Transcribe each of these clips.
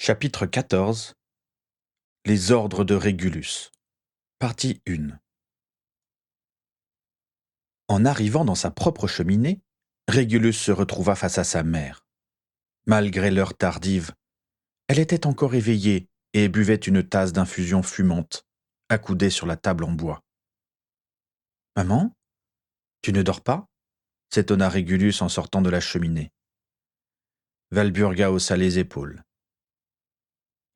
Chapitre 14. Les ordres de Régulus. Partie 1. En arrivant dans sa propre cheminée, Régulus se retrouva face à sa mère. Malgré l'heure tardive, elle était encore éveillée et buvait une tasse d'infusion fumante, accoudée sur la table en bois. « Maman, tu ne dors pas ?» s'étonna Régulus en sortant de la cheminée. Walburga haussa les épaules.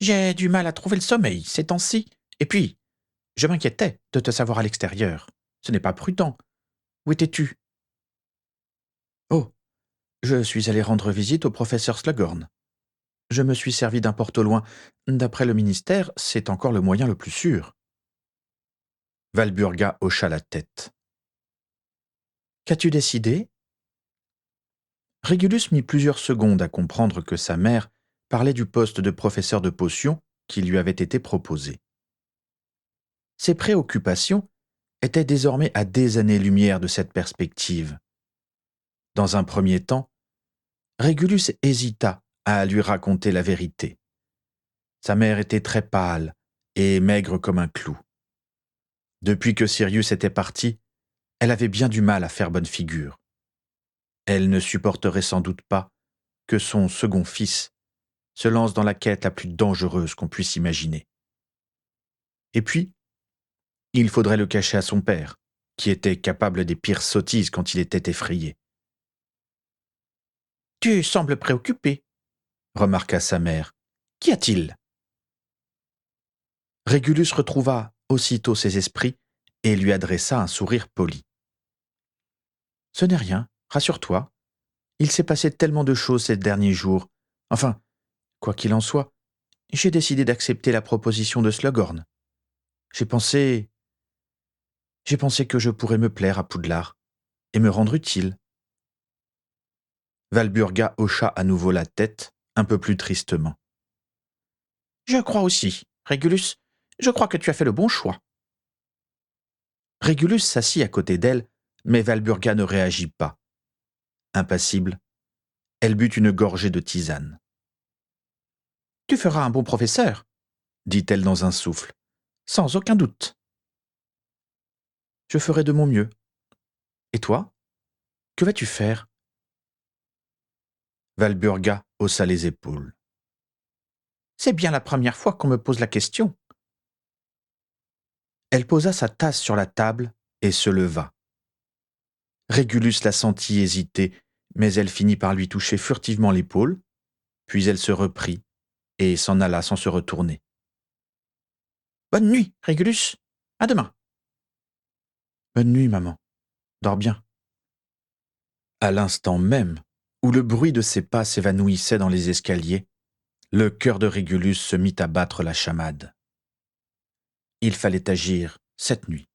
« J'ai du mal à trouver le sommeil ces temps-ci, et puis, je m'inquiétais de te savoir à l'extérieur. Ce n'est pas prudent. Où étais-tu ?»« Oh, je suis allé rendre visite au professeur Slughorn. Je me suis servi d'un porte au loin. D'après le ministère, c'est encore le moyen le plus sûr. » Walburga hocha la tête. « Qu'as-tu décidé ?» Régulus mit plusieurs secondes à comprendre que sa mère parlait du poste de professeur de potions qui lui avait été proposé. Ses préoccupations étaient désormais à des années-lumière de cette perspective. Dans un premier temps, Régulus hésita à lui raconter la vérité. Sa mère était très pâle et maigre comme un clou. Depuis que Sirius était parti, elle avait bien du mal à faire bonne figure. Elle ne supporterait sans doute pas que son second fils se lance dans la quête la plus dangereuse qu'on puisse imaginer. Et puis, il faudrait le cacher à son père, qui était capable des pires sottises quand il était effrayé. « Tu sembles préoccupé, » remarqua sa mère. « Qu'y a-t-il » Régulus retrouva aussitôt ses esprits et lui adressa un sourire poli. « Ce n'est rien, rassure-toi. Il s'est passé tellement de choses ces derniers jours. Enfin, quoi qu'il en soit, j'ai décidé d'accepter la proposition de Slughorn. J'ai pensé que je pourrais me plaire à Poudlard et me rendre utile. » Walburga hocha à nouveau la tête, un peu plus tristement. « Je crois aussi, Régulus. Je crois que tu as fait le bon choix. » Régulus s'assit à côté d'elle, mais Walburga ne réagit pas. Impassible, elle but une gorgée de tisane. « Tu feras un bon professeur, » dit-elle dans un souffle. « Sans aucun doute. »« Je ferai de mon mieux. Et toi, que vas-tu faire ?» Walburga haussa les épaules. « C'est bien la première fois qu'on me pose la question. » Elle posa sa tasse sur la table et se leva. Régulus la sentit hésiter, mais elle finit par lui toucher furtivement l'épaule, puis elle se reprit et s'en alla sans se retourner. « Bonne nuit, Régulus. À demain. »« Bonne nuit, maman. Dors bien. » À l'instant même où le bruit de ses pas s'évanouissait dans les escaliers, le cœur de Régulus se mit à battre la chamade. Il fallait agir cette nuit.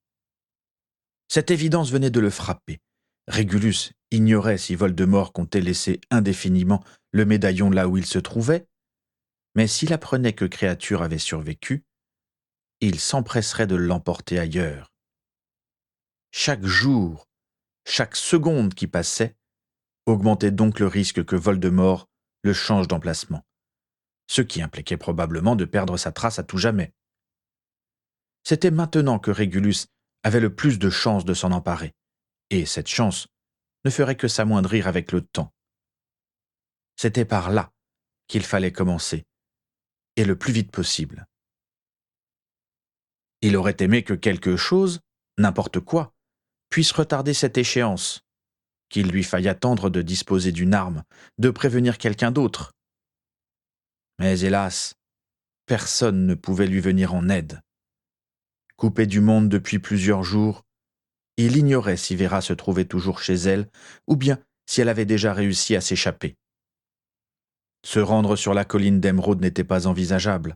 Cette évidence venait de le frapper. Régulus ignorait si Voldemort comptait laisser indéfiniment le médaillon là où il se trouvait, mais s'il apprenait que Créature avait survécu, il s'empresserait de l'emporter ailleurs. Chaque jour, chaque seconde qui passait, augmentait donc le risque que Voldemort le change d'emplacement, ce qui impliquait probablement de perdre sa trace à tout jamais. C'était maintenant que Régulus avait le plus de chances de s'en emparer, et cette chance ne ferait que s'amoindrir avec le temps. C'était par là qu'il fallait commencer, et le plus vite possible. Il aurait aimé que quelque chose, n'importe quoi, puisse retarder cette échéance, qu'il lui faille attendre de disposer d'une arme, de prévenir quelqu'un d'autre. Mais hélas, personne ne pouvait lui venir en aide. Coupé du monde depuis plusieurs jours, il ignorait si Vera se trouvait toujours chez elle, ou bien si elle avait déjà réussi à s'échapper. Se rendre sur la colline d'Émeraude n'était pas envisageable.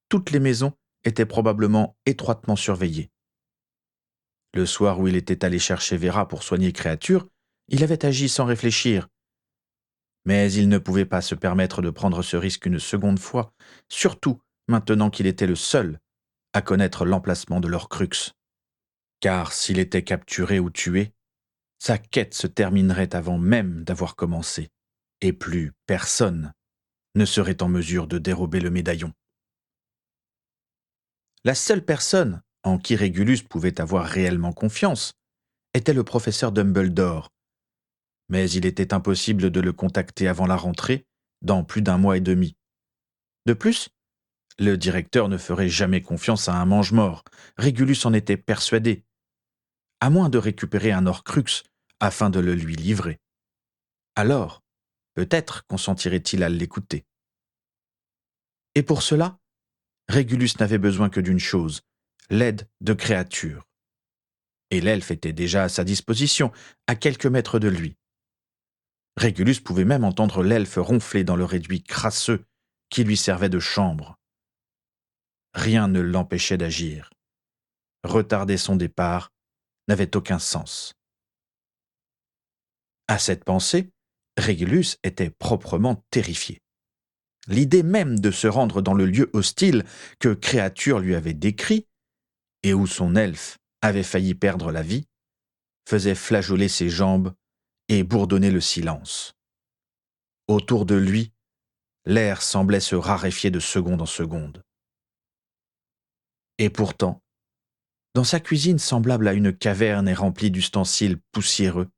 Toutes les maisons étaient probablement étroitement surveillées. Le soir où il était allé chercher Vera pour soigner Créature, il avait agi sans réfléchir. Mais il ne pouvait pas se permettre de prendre ce risque une seconde fois, surtout maintenant qu'il était le seul à connaître l'emplacement de l'Horcrux. Car s'il était capturé ou tué, sa quête se terminerait avant même d'avoir commencé, et plus personne ne serait en mesure de dérober le médaillon. La seule personne en qui Régulus pouvait avoir réellement confiance était le professeur Dumbledore, mais il était impossible de le contacter avant la rentrée, dans plus d'1 mois et demi. De plus, le directeur ne ferait jamais confiance à un mange-mort, Régulus en était persuadé, à moins de récupérer un Horcrux afin de le lui livrer. Alors, peut-être consentirait-il à l'écouter. Et pour cela, Régulus n'avait besoin que d'une chose, l'aide de créatures. Et l'elfe était déjà à sa disposition, à quelques mètres de lui. Régulus pouvait même entendre l'elfe ronfler dans le réduit crasseux qui lui servait de chambre. Rien ne l'empêchait d'agir. Retarder son départ n'avait aucun sens. À cette pensée, Régulus était proprement terrifié. L'idée même de se rendre dans le lieu hostile que Créature lui avait décrit, et où son elfe avait failli perdre la vie, faisait flageoler ses jambes et bourdonner le silence. Autour de lui, l'air semblait se raréfier de seconde en seconde. Et pourtant, dans sa cuisine semblable à une caverne et remplie d'ustensiles poussiéreux,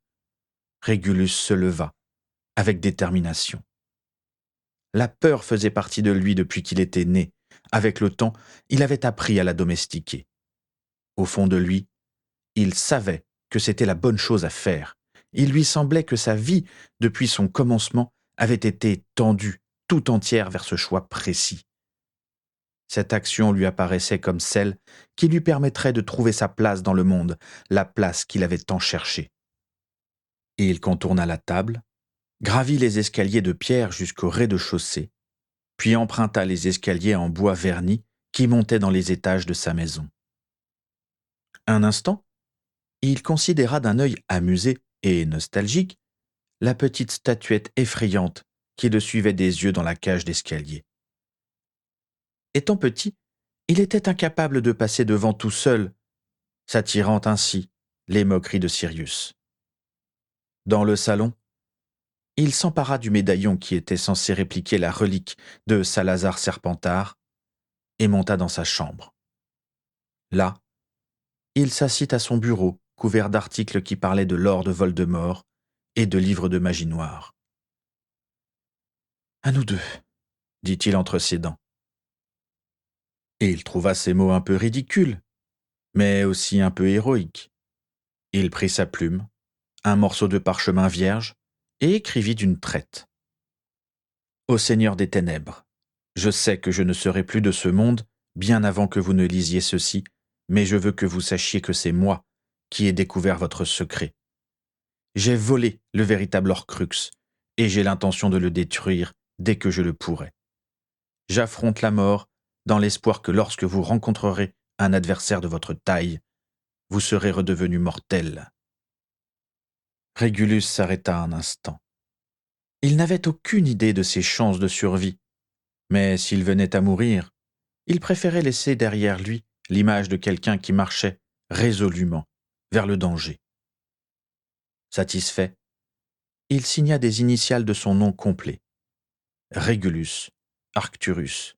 Régulus se leva, avec détermination. La peur faisait partie de lui depuis qu'il était né. Avec le temps, il avait appris à la domestiquer. Au fond de lui, il savait que c'était la bonne chose à faire. Il lui semblait que sa vie, depuis son commencement, avait été tendue tout entière vers ce choix précis. Cette action lui apparaissait comme celle qui lui permettrait de trouver sa place dans le monde, la place qu'il avait tant cherchée. Et il contourna la table, gravit les escaliers de pierre jusqu'au rez-de-chaussée, puis emprunta les escaliers en bois verni qui montaient dans les étages de sa maison. Un instant, il considéra d'un œil amusé et nostalgique la petite statuette effrayante qui le suivait des yeux dans la cage d'escalier. Étant petit, il était incapable de passer devant tout seul, s'attirant ainsi les moqueries de Sirius. Dans le salon, il s'empara du médaillon qui était censé répliquer la relique de Salazar Serpentard et monta dans sa chambre. Là, il s'assit à son bureau, couvert d'articles qui parlaient de l'or de Voldemort et de livres de magie noire. « À nous deux », dit-il entre ses dents. Et il trouva ces mots un peu ridicules, mais aussi un peu héroïques. Il prit sa plume, un morceau de parchemin vierge, et écrivit d'une traite. « Ô Seigneur des Ténèbres, je sais que je ne serai plus de ce monde bien avant que vous ne lisiez ceci, mais je veux que vous sachiez que c'est moi qui ai découvert votre secret. J'ai volé le véritable Horcrux, et j'ai l'intention de le détruire dès que je le pourrai. J'affronte la mort dans l'espoir que lorsque vous rencontrerez un adversaire de votre taille, vous serez redevenu mortel. » Régulus s'arrêta un instant. Il n'avait aucune idée de ses chances de survie, mais s'il venait à mourir, il préférait laisser derrière lui l'image de quelqu'un qui marchait résolument vers le danger. Satisfait, il signa des initiales de son nom complet. Régulus Arcturus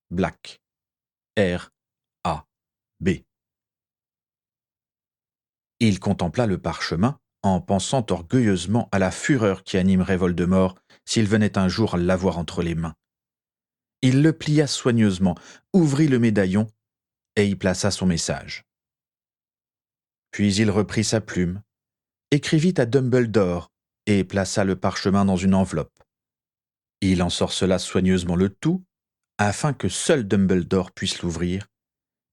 Black R.A.B. Il contempla le parchemin en pensant orgueilleusement à la fureur qui animerait Voldemort s'il venait un jour à l'avoir entre les mains. Il le plia soigneusement, ouvrit le médaillon et y plaça son message. Puis il reprit sa plume, écrivit à Dumbledore et plaça le parchemin dans une enveloppe. Il ensorcela soigneusement le tout, afin que seul Dumbledore puisse l'ouvrir,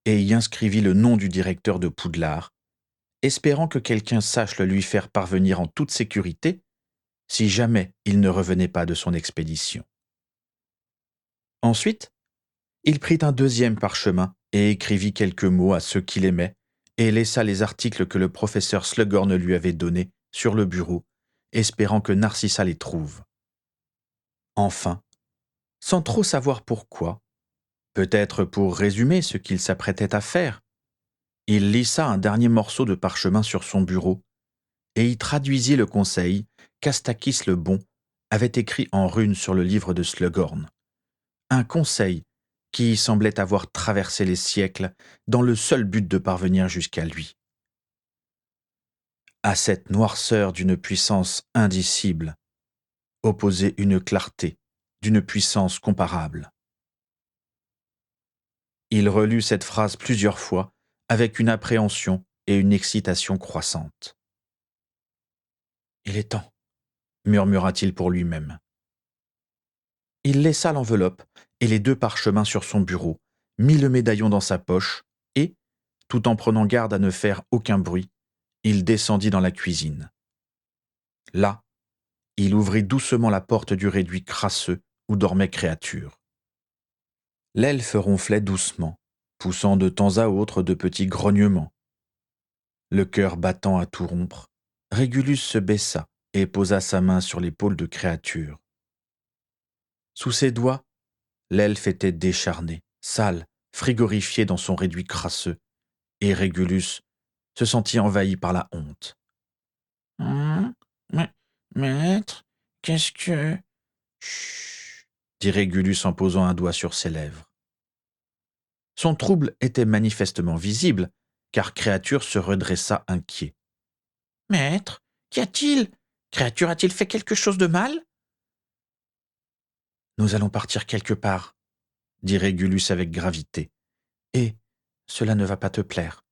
et y inscrivit le nom du directeur de Poudlard, espérant que quelqu'un sache le lui faire parvenir en toute sécurité, si jamais il ne revenait pas de son expédition. Ensuite, il prit un deuxième parchemin et écrivit quelques mots à ceux qu'il aimait, et laissa les articles que le professeur Slughorn lui avait donnés sur le bureau, espérant que Narcissa les trouve. Enfin, sans trop savoir pourquoi, peut-être pour résumer ce qu'il s'apprêtait à faire, il lissa un dernier morceau de parchemin sur son bureau et y traduisit le conseil qu'Astakis le Bon avait écrit en runes sur le livre de Slughorn. un conseil qui semblait avoir traversé les siècles dans le seul but de parvenir jusqu'à lui. À cette noirceur d'une puissance indicible, opposait une clarté d'une puissance comparable. Il relut cette phrase plusieurs fois avec une appréhension et une excitation croissantes. « Il est temps », murmura-t-il pour lui-même. Il laissa l'enveloppe et les 2 parchemins sur son bureau, mit le médaillon dans sa poche et, tout en prenant garde à ne faire aucun bruit, il descendit dans la cuisine. Là, il ouvrit doucement la porte du réduit crasseux où dormait Créature. L'elfe ronflait doucement, poussant de temps à autre de petits grognements. Le cœur battant à tout rompre, Régulus se baissa et posa sa main sur l'épaule de Créature. Sous ses doigts, l'elfe était décharné, sale, frigorifié dans son réduit crasseux, et Régulus se sentit envahi par la honte. « Maître, qu'est-ce que... » Chut, dit Régulus en posant un doigt sur ses lèvres. Son trouble était manifestement visible, car Créature se redressa inquiet. « Maître, qu'y a-t-il ? Créature a-t-il fait quelque chose de mal ?»« Nous allons partir quelque part, » dit Régulus avec gravité, « et cela ne va pas te plaire. »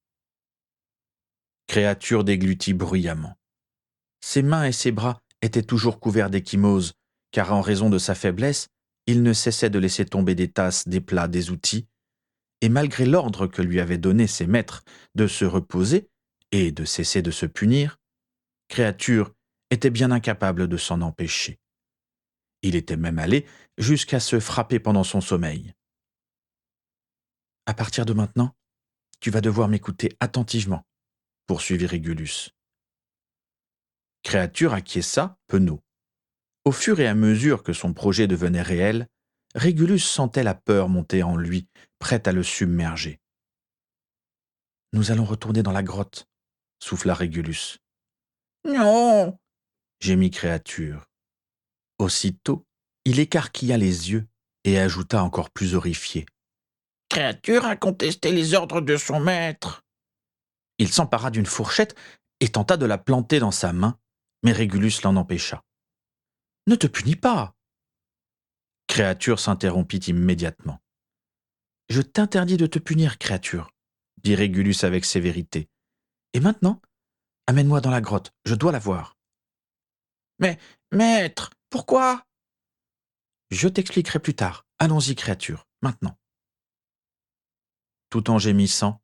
Créature déglutit bruyamment. Ses mains et ses bras étaient toujours couverts d'ecchymoses, car en raison de sa faiblesse, il ne cessait de laisser tomber des tasses, des plats, des outils, et malgré l'ordre que lui avaient donné ses maîtres de se reposer et de cesser de se punir, Créature était bien incapable de s'en empêcher. Il était même allé jusqu'à se frapper pendant son sommeil. « À partir de maintenant, tu vas devoir m'écouter attentivement, » poursuivit Régulus. Créature acquiesça, penaud. Au fur et à mesure que son projet devenait réel, Régulus sentait la peur monter en lui, prête à le submerger. « Nous allons retourner dans la grotte, » souffla Régulus. « Non !» gémit Créature. Aussitôt, il écarquilla les yeux et ajouta encore plus horrifié. « Créature a contesté les ordres de son maître. » Il s'empara d'une fourchette et tenta de la planter dans sa main, mais Régulus l'en empêcha. « Ne te punis pas !» Créature s'interrompit immédiatement. « Je t'interdis de te punir, Créature, » dit Régulus avec sévérité. « Et maintenant, amène-moi dans la grotte, je dois la voir. »« Mais, maître, pourquoi ?» ?»« Je t'expliquerai plus tard. Allons-y, Créature, maintenant. » Tout en gémissant,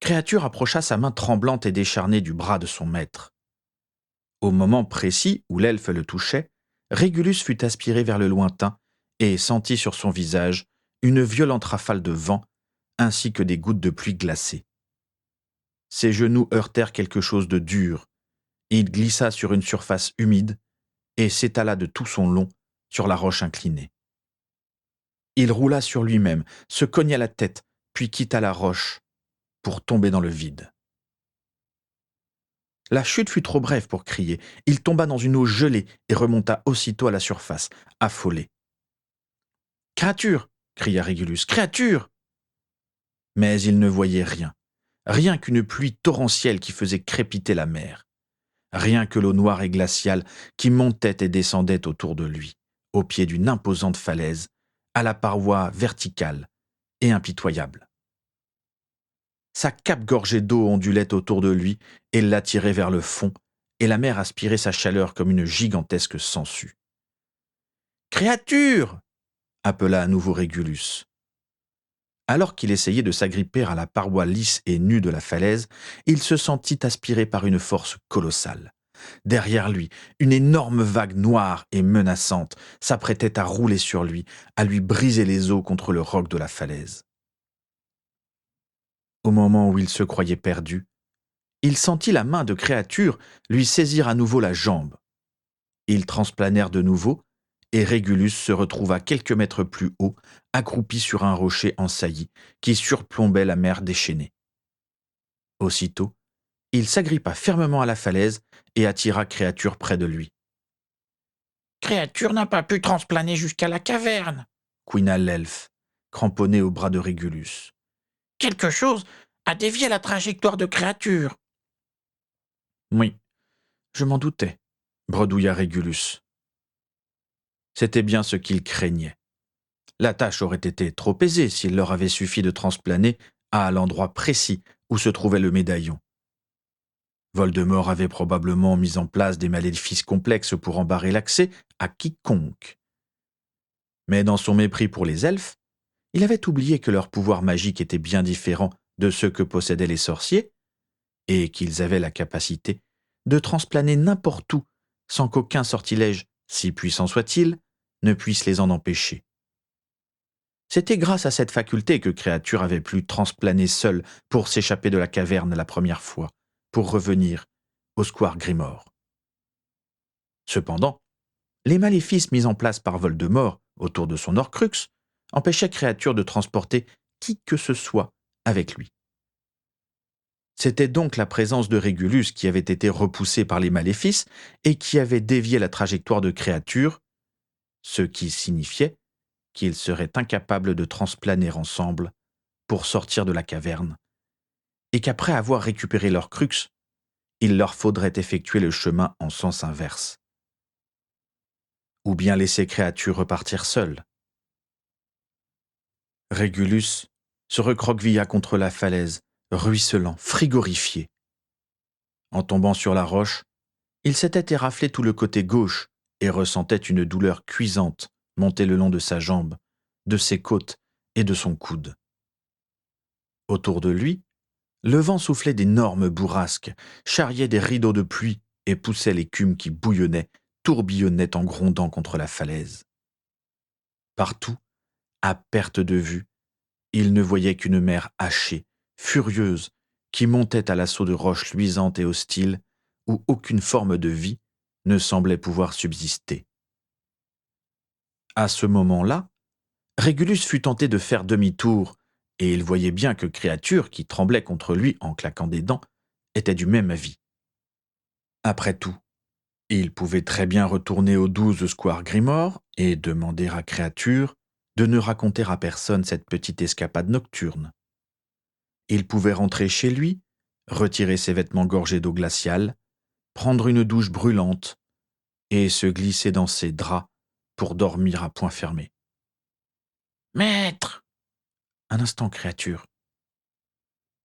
Créature approcha sa main tremblante et décharnée du bras de son maître. Au moment précis où l'elfe le touchait, Régulus fut aspiré vers le lointain et sentit sur son visage une violente rafale de vent ainsi que des gouttes de pluie glacée. Ses genoux heurtèrent quelque chose de dur. Il glissa sur une surface humide et s'étala de tout son long sur la roche inclinée. Il roula sur lui-même, se cogna la tête, puis quitta la roche pour tomber dans le vide. La chute fut trop brève pour crier. Il tomba dans une eau gelée et remonta aussitôt à la surface, affolé. « Créature !» cria Régulus. « Créature !» Mais il ne voyait rien. Rien qu'une pluie torrentielle qui faisait crépiter la mer. Rien que l'eau noire et glaciale qui montait et descendait autour de lui, au pied d'une imposante falaise, à la paroi verticale et impitoyable. Sa cape gorgée d'eau ondulait autour de lui et l'attirait vers le fond, et la mer aspirait sa chaleur comme une gigantesque sangsue. « Créature !» appela à nouveau Régulus. Alors qu'il essayait de s'agripper à la paroi lisse et nue de la falaise, il se sentit aspiré par une force colossale. Derrière lui, une énorme vague noire et menaçante s'apprêtait à rouler sur lui, à lui briser les os contre le roc de la falaise. Au moment où il se croyait perdu, il sentit la main de Créature lui saisir à nouveau la jambe. Ils transplanèrent de nouveau, et Régulus se retrouva quelques mètres plus haut, accroupi sur un rocher ensailli qui surplombait la mer déchaînée. Aussitôt, il s'agrippa fermement à la falaise et attira Créature près de lui. « Créature n'a pas pu transplaner jusqu'à la caverne, » couina l'elfe, cramponné au bras de Régulus. « Quelque chose a dévié la trajectoire de créature. » Oui, je m'en doutais, bredouilla Régulus. C'était bien ce qu'il craignait. La tâche aurait été trop aisée s'il leur avait suffi de transplaner à l'endroit précis où se trouvait le médaillon. Voldemort avait probablement mis en place des maléfices complexes pour en barrer l'accès à quiconque. Mais dans son mépris pour les elfes, il avait oublié que leur pouvoir magique était bien différent de ceux que possédaient les sorciers, et qu'ils avaient la capacité de transplaner n'importe où sans qu'aucun sortilège, si puissant soit-il, ne puisse les en empêcher. C'était grâce à cette faculté que Créature avait pu transplaner seul pour s'échapper de la caverne la première fois, pour revenir au square Grimmauld. Cependant, les maléfices mis en place par Voldemort autour de son Horcrux empêchaient Créature de transporter qui que ce soit avec lui. C'était donc la présence de Régulus qui avait été repoussée par les maléfices et qui avait dévié la trajectoire de Créature, ce qui signifiait qu'ils seraient incapables de transplaner ensemble pour sortir de la caverne, et qu'après avoir récupéré leur crux, il leur faudrait effectuer le chemin en sens inverse. Ou bien laisser Créature repartir seule. Régulus se recroquevilla contre la falaise, ruisselant, frigorifié. En tombant sur la roche, il s'était éraflé tout le côté gauche et ressentait une douleur cuisante monter le long de sa jambe, de ses côtes et de son coude. Autour de lui, le vent soufflait d'énormes bourrasques, charriait des rideaux de pluie et poussait l'écume qui bouillonnait, tourbillonnait en grondant contre la falaise. Partout, à perte de vue, il ne voyait qu'une mer hachée, furieuse, qui montait à l'assaut de roches luisantes et hostiles, où aucune forme de vie ne semblait pouvoir subsister. À ce moment-là, Régulus fut tenté de faire demi-tour, et il voyait bien que Créature, qui tremblait contre lui en claquant des dents, était du même avis. Après tout, il pouvait très bien retourner au 12 square Grimmauld et demander à Créature de ne raconter à personne cette petite escapade nocturne. Il pouvait rentrer chez lui, retirer ses vêtements gorgés d'eau glaciale, prendre une douche brûlante et se glisser dans ses draps pour dormir à poing fermé. « Maître !» Un instant, Créature.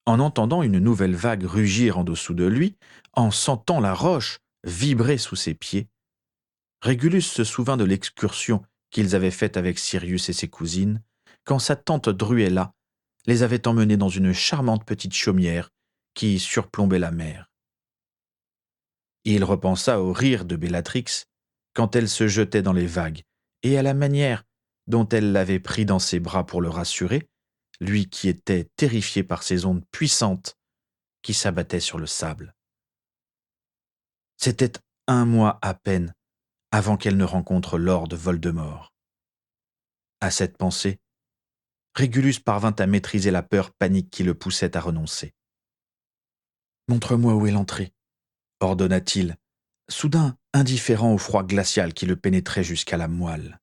En entendant une nouvelle vague rugir en dessous de lui, en sentant la roche vibrer sous ses pieds, Régulus se souvint de l'excursion qu'ils avaient faite avec Sirius et ses cousines, quand sa tante Druella les avait emmenés dans une charmante petite chaumière qui surplombait la mer. Il repensa au rire de Bellatrix quand elle se jetait dans les vagues, et à la manière dont elle l'avait pris dans ses bras pour le rassurer, lui qui était terrifié par ces ondes puissantes qui s'abattaient sur le sable. C'était 1 mois à peine avant qu'elle ne rencontre Lord Voldemort. À cette pensée, Régulus parvint à maîtriser la peur panique qui le poussait à renoncer. « Montre-moi où est l'entrée » ordonna-t-il, soudain indifférent au froid glacial qui le pénétrait jusqu'à la moelle.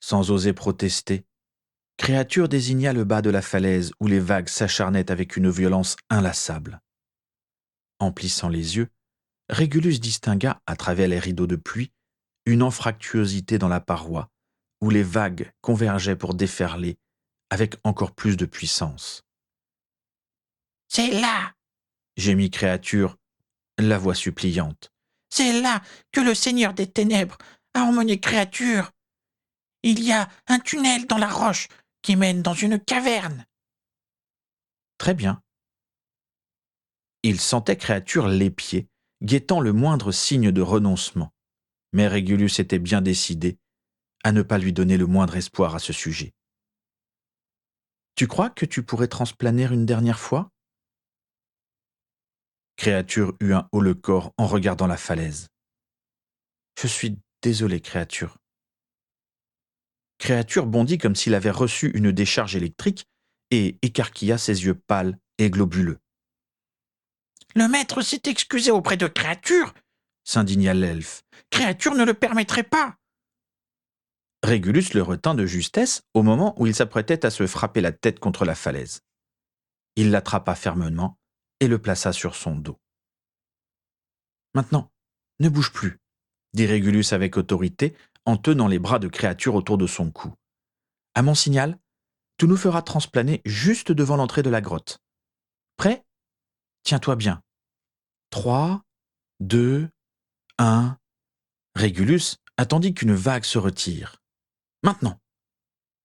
Sans oser protester, Créature désigna le bas de la falaise où les vagues s'acharnaient avec une violence inlassable. En plissant les yeux, Régulus distingua, à travers les rideaux de pluie, une anfractuosité dans la paroi, où les vagues convergeaient pour déferler avec encore plus de puissance. « C'est là !» gémit Créature, la voix suppliante. « C'est là que le Seigneur des Ténèbres a emmené Créature. Il y a un tunnel dans la roche qui mène dans une caverne. » Très bien. Il sentait Créature l'épier, guettant le moindre signe de renoncement. Mais Régulus était bien décidé à ne pas lui donner le moindre espoir à ce sujet. « Tu crois que tu pourrais transplaner une dernière fois ?» Créature eut un haut-le-corps en regardant la falaise. « Je suis désolé, Créature. » Créature bondit comme s'il avait reçu une décharge électrique et écarquilla ses yeux pâles et globuleux. « Le maître s'est excusé auprès de Créature !» s'indigna l'elfe. « Créature ne le permettrait pas !» Régulus le retint de justesse au moment où il s'apprêtait à se frapper la tête contre la falaise. Il l'attrapa fermement et le plaça sur son dos. « Maintenant, ne bouge plus », dit Régulus avec autorité en tenant les bras de Créature autour de son cou. « À mon signal, tu nous feras transplaner juste devant l'entrée de la grotte. Prêt ? Tiens-toi bien. 3, 2, 1. Régulus attendit qu'une vague se retire. Maintenant.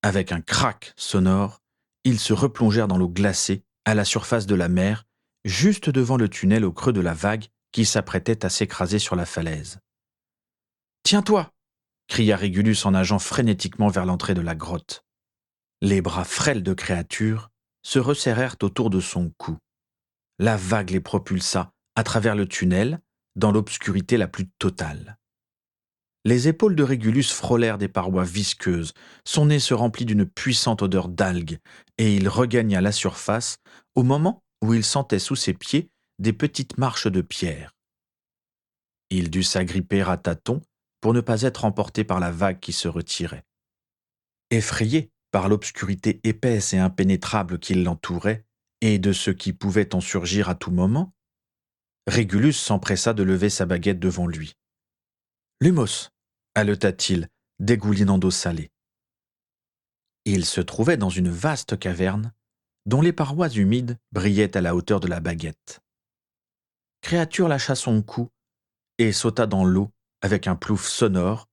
Avec un crack sonore, ils se replongèrent dans l'eau glacée, à la surface de la mer, juste devant le tunnel au creux de la vague qui s'apprêtait à s'écraser sur la falaise. « Tiens-toi » cria Régulus en nageant frénétiquement vers l'entrée de la grotte. Les bras frêles de Créature se resserrèrent autour de son cou. La vague les propulsa à travers le tunnel, dans l'obscurité la plus totale. Les épaules de Régulus frôlèrent des parois visqueuses, son nez se remplit d'une puissante odeur d'algues, et il regagna la surface au moment où il sentait sous ses pieds des petites marches de pierre. Il dut s'agripper à tâtons pour ne pas être emporté par la vague qui se retirait. Effrayé par l'obscurité épaisse et impénétrable qui l'entourait, et de ce qui pouvait en surgir à tout moment, Régulus s'empressa de lever sa baguette devant lui. « Lumos !» haleta-t-il, dégoulinant d'eau salée. Il se trouvait dans une vaste caverne dont les parois humides brillaient à la hauteur de la baguette. Créature lâcha son cou et sauta dans l'eau avec un plouf sonore,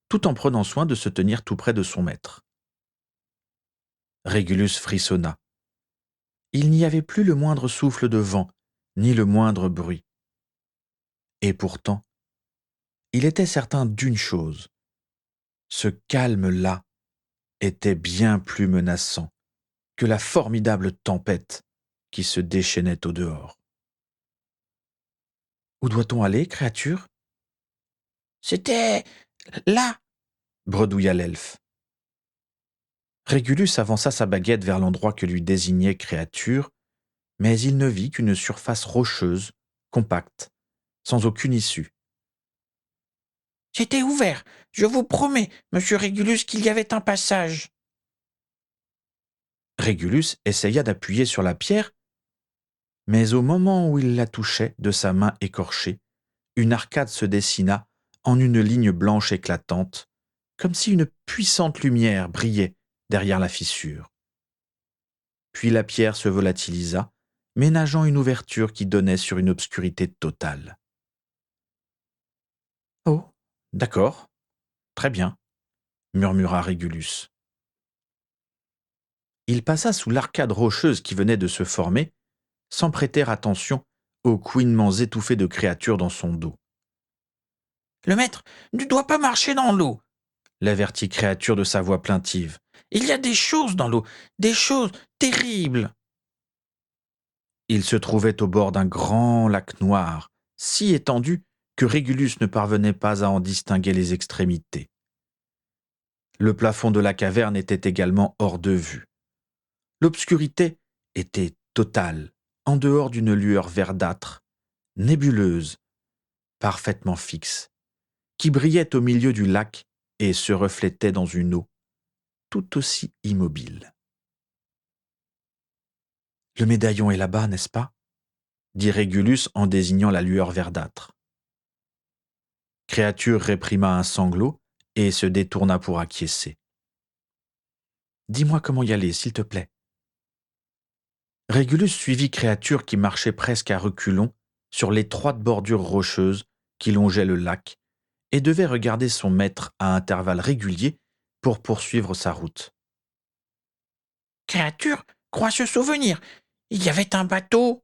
tout en prenant soin de se tenir tout près de son maître. Régulus frissonna. Il n'y avait plus le moindre souffle de vent, ni le moindre bruit. Et pourtant, il était certain d'une chose. Ce calme-là était bien plus menaçant que la formidable tempête qui se déchaînait au dehors. « Où doit-on aller, Créature ?» « C'était là !» bredouilla l'elfe. Régulus avança sa baguette vers l'endroit que lui désignait Créature, mais il ne vit qu'une surface rocheuse, compacte, sans aucune issue. « C'était ouvert, je vous promets, monsieur Régulus, qu'il y avait un passage. » Régulus essaya d'appuyer sur la pierre, mais au moment où il la touchait de sa main écorchée, une arcade se dessina en une ligne blanche éclatante, comme si une puissante lumière brillait derrière la fissure. Puis la pierre se volatilisa, ménageant une ouverture qui donnait sur une obscurité totale. « Oh, d'accord, très bien, » murmura Régulus. Il passa sous l'arcade rocheuse qui venait de se former, sans prêter attention aux couinements étouffés de Créature dans son dos. « Le maître ne doit pas marcher dans l'eau, » l'avertit Créature de sa voix plaintive. « Il y a des choses dans l'eau, des choses terribles. » Il se trouvait au bord d'un grand lac noir, si étendu que Régulus ne parvenait pas à en distinguer les extrémités. Le plafond de la caverne était également hors de vue. L'obscurité était totale, en dehors d'une lueur verdâtre, nébuleuse, parfaitement fixe, qui brillait au milieu du lac et se reflétait dans une eau tout aussi immobile. « Le médaillon est là-bas, n'est-ce pas ?» dit Régulus en désignant la lueur verdâtre. Créature réprima un sanglot et se détourna pour acquiescer. « Dis-moi comment y aller, s'il te plaît. » Régulus suivit Créature qui marchait presque à reculons sur l'étroite bordure rocheuse qui longeait le lac et devait regarder son maître à intervalles réguliers pour poursuivre sa route. « Créature croit se souvenir, il y avait un bateau. »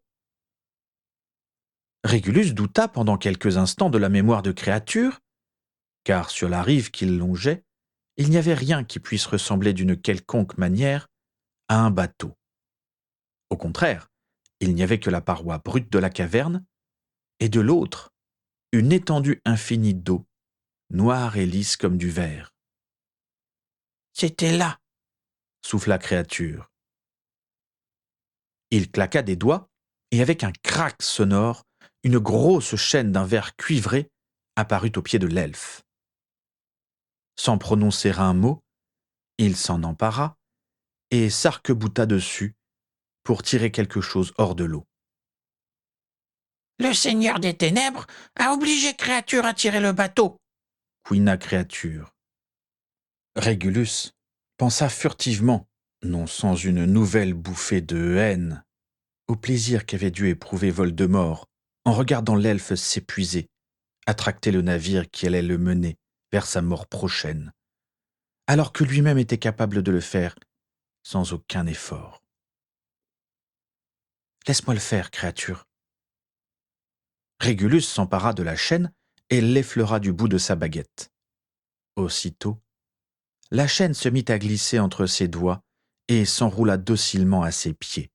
Régulus douta pendant quelques instants de la mémoire de Créature, car sur la rive qu'il longeait, il n'y avait rien qui puisse ressembler d'une quelconque manière à un bateau. Au contraire, il n'y avait que la paroi brute de la caverne, et de l'autre, une étendue infinie d'eau, noire et lisse comme du verre. « C'était là !» souffla Créature. Il claqua des doigts, et avec un craque sonore, une grosse chaîne d'un verre cuivré apparut au pied de l'elfe. Sans prononcer un mot, il s'en empara et s'arc-bouta dessus pour tirer quelque chose hors de l'eau. Le Seigneur des Ténèbres a obligé Créature à tirer le bateau. Couina Créature. Régulus pensa furtivement, non sans une nouvelle bouffée de haine, au plaisir qu'avait dû éprouver Voldemort en regardant l'elfe s'épuiser, à tracter le navire qui allait le mener vers sa mort prochaine, alors que lui-même était capable de le faire sans aucun effort. « Laisse-moi le faire, créature. » Régulus s'empara de la chaîne et l'effleura du bout de sa baguette. Aussitôt, la chaîne se mit à glisser entre ses doigts et s'enroula docilement à ses pieds.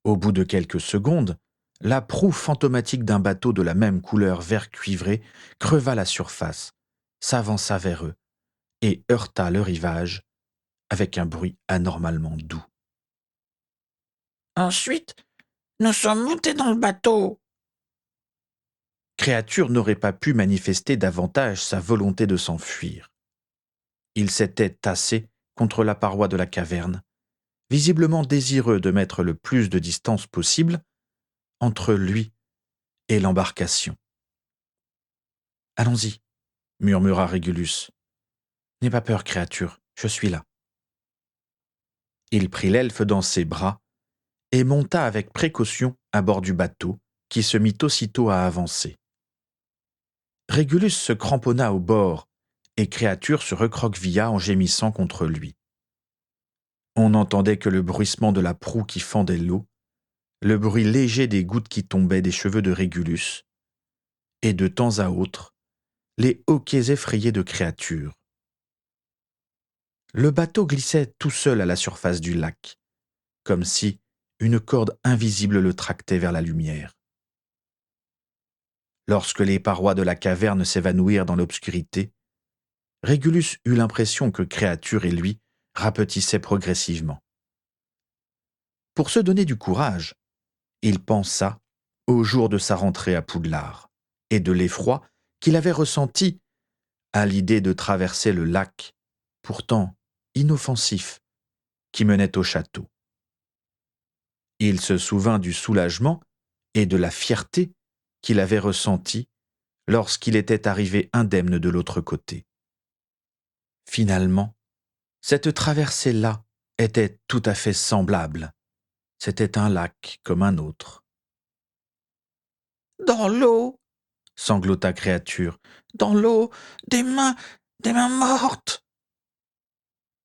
Au bout de quelques secondes, la proue fantomatique d'un bateau de la même couleur vert cuivré creva la surface, s'avança vers eux et heurta le rivage avec un bruit anormalement doux. Ensuite, nous sommes montés dans le bateau. Créature n'aurait pas pu manifester davantage sa volonté de s'enfuir. Il s'était tassé contre la paroi de la caverne, visiblement désireux de mettre le plus de distance possible entre lui et l'embarcation. « Allons-y, » murmura Régulus. « N'aie pas peur, créature, je suis là. » Il prit l'elfe dans ses bras et monta avec précaution à bord du bateau, qui se mit aussitôt à avancer. Régulus se cramponna au bord, et Créature se recroquevilla en gémissant contre lui. On n'entendait que le bruissement de la proue qui fendait l'eau, le bruit léger des gouttes qui tombaient des cheveux de Régulus, et de temps à autre, les hoquets effrayés de Créature. Le bateau glissait tout seul à la surface du lac, comme si une corde invisible le tractait vers la lumière. Lorsque les parois de la caverne s'évanouirent dans l'obscurité, Régulus eut l'impression que Créature et lui rapetissaient progressivement. Pour se donner du courage, il pensa au jour de sa rentrée à Poudlard et de l'effroi qu'il avait ressenti à l'idée de traverser le lac, pourtant inoffensif, qui menait au château. Il se souvint du soulagement et de la fierté qu'il avait ressenti lorsqu'il était arrivé indemne de l'autre côté. Finalement, cette traversée-là était tout à fait semblable. C'était un lac comme un autre. « Dans l'eau, Sanglota Créature. dans l'eau, des mains mortes. »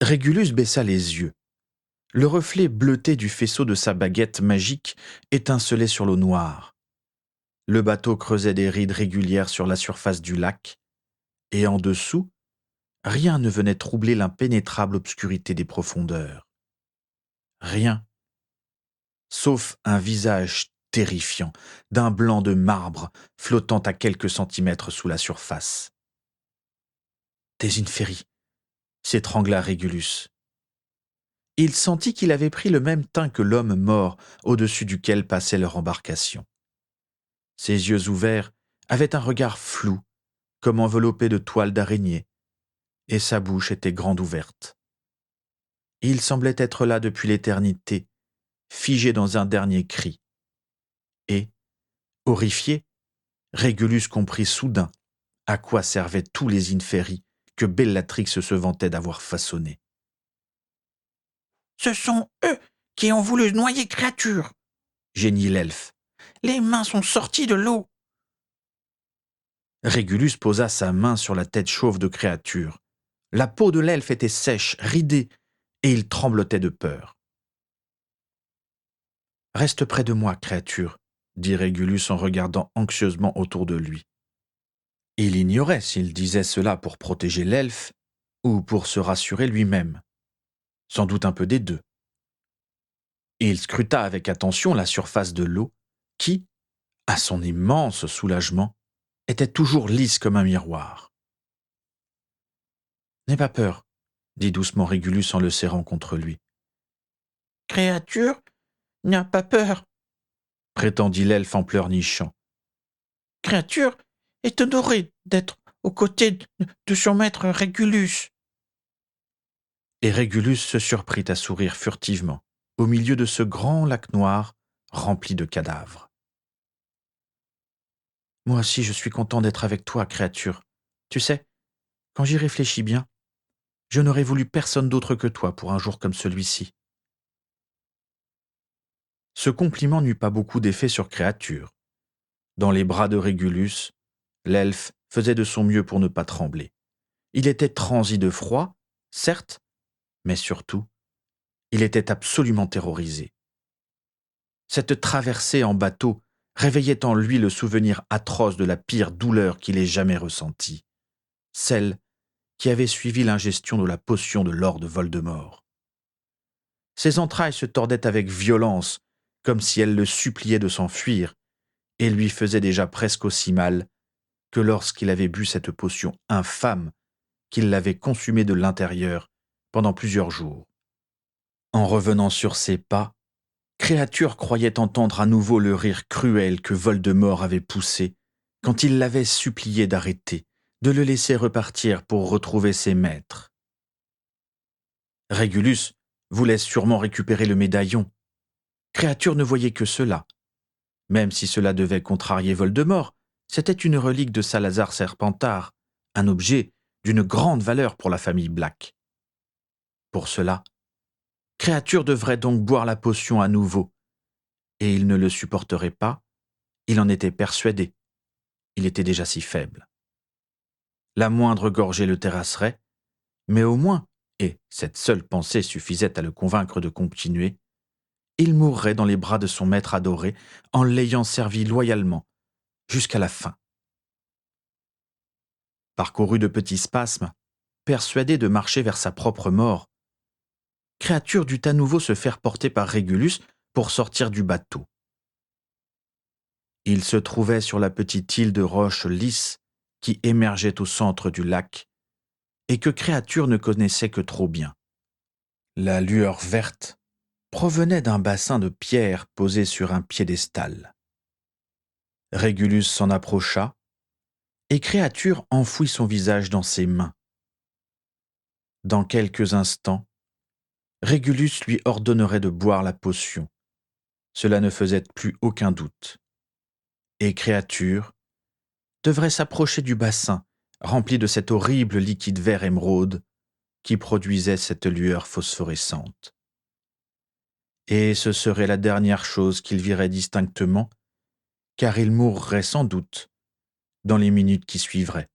Régulus baissa les yeux. Le reflet bleuté du faisceau de sa baguette magique étincelait sur l'eau noire. Le bateau creusait des rides régulières sur la surface du lac, et en dessous, rien ne venait troubler l'impénétrable obscurité des profondeurs. Rien, sauf un visage terrifiant, d'un blanc de marbre flottant à quelques centimètres sous la surface. Des inféries, s'étrangla Régulus. Il sentit qu'il avait pris le même teint que l'homme mort au-dessus duquel passait leur embarcation. Ses yeux ouverts avaient un regard flou, comme enveloppé de toiles d'araignée, et sa bouche était grande ouverte. Il semblait être là depuis l'éternité, figé dans un dernier cri. Et, horrifié, Régulus comprit soudain à quoi servaient tous les inféries que Bellatrix se vantait d'avoir façonnés. « Ce sont eux qui ont voulu noyer Créature. » Geignit l'elfe. « Les mains sont sorties de l'eau. » Régulus posa sa main sur la tête chauve de Créature. La peau de l'elfe était sèche, ridée, et il tremblotait de peur. « Reste près de moi, Créature, » dit Régulus en regardant anxieusement autour de lui. Il ignorait s'il disait cela pour protéger l'elfe ou pour se rassurer lui-même. Sans doute un peu des deux. Il scruta avec attention la surface de l'eau qui, à son immense soulagement, était toujours lisse comme un miroir. « N'aie pas peur, » dit doucement Régulus en le serrant contre lui. « Créature n'a pas peur. » prétendit l'elfe en pleurnichant. « Créature est honorée d'être aux côtés de son maître Régulus. Et Régulus se surprit à sourire furtivement, au milieu de ce grand lac noir rempli de cadavres. Moi aussi, je suis content d'être avec toi, créature. Tu sais, quand j'y réfléchis bien, je n'aurais voulu personne d'autre que toi pour un jour comme celui-ci. Ce compliment n'eut pas beaucoup d'effet sur créature. Dans les bras de Régulus, l'elfe faisait de son mieux pour ne pas trembler. Il était transi de froid, certes, mais surtout, il était absolument terrorisé. Cette traversée en bateau réveillait en lui le souvenir atroce de la pire douleur qu'il ait jamais ressentie, celle qui avait suivi l'ingestion de la potion de Lord Voldemort. Ses entrailles se tordaient avec violence, comme si elles le suppliaient de s'enfuir, et lui faisaient déjà presque aussi mal que lorsqu'il avait bu cette potion infâme qu'il l'avait consumée de l'intérieur pendant plusieurs jours. En revenant sur ses pas, Créature croyait entendre à nouveau le rire cruel que Voldemort avait poussé quand il l'avait supplié d'arrêter, de le laisser repartir pour retrouver ses maîtres. Régulus voulait sûrement récupérer le médaillon. Créature ne voyait que cela. Même si cela devait contrarier Voldemort, c'était une relique de Salazar Serpentard, un objet d'une grande valeur pour la famille Black. Pour cela, Créature devrait donc boire la potion à nouveau, et il ne le supporterait pas, il en était persuadé, il était déjà si faible. La moindre gorgée le terrasserait, mais au moins, et cette seule pensée suffisait à le convaincre de continuer, il mourrait dans les bras de son maître adoré en l'ayant servi loyalement, jusqu'à la fin. Parcouru de petits spasmes, persuadé de marcher vers sa propre mort, Créature dut à nouveau se faire porter par Régulus pour sortir du bateau. Il se trouvait sur la petite île de roches lisses qui émergeait au centre du lac et que Créature ne connaissait que trop bien. La lueur verte provenait d'un bassin de pierre posé sur un piédestal. Régulus s'en approcha et Créature enfouit son visage dans ses mains. Dans quelques instants, Régulus lui ordonnerait de boire la potion. Cela ne faisait plus aucun doute. Et Créature devrait s'approcher du bassin rempli de cet horrible liquide vert émeraude qui produisait cette lueur phosphorescente. Et ce serait la dernière chose qu'il verrait distinctement, car il mourrait sans doute dans les minutes qui suivraient.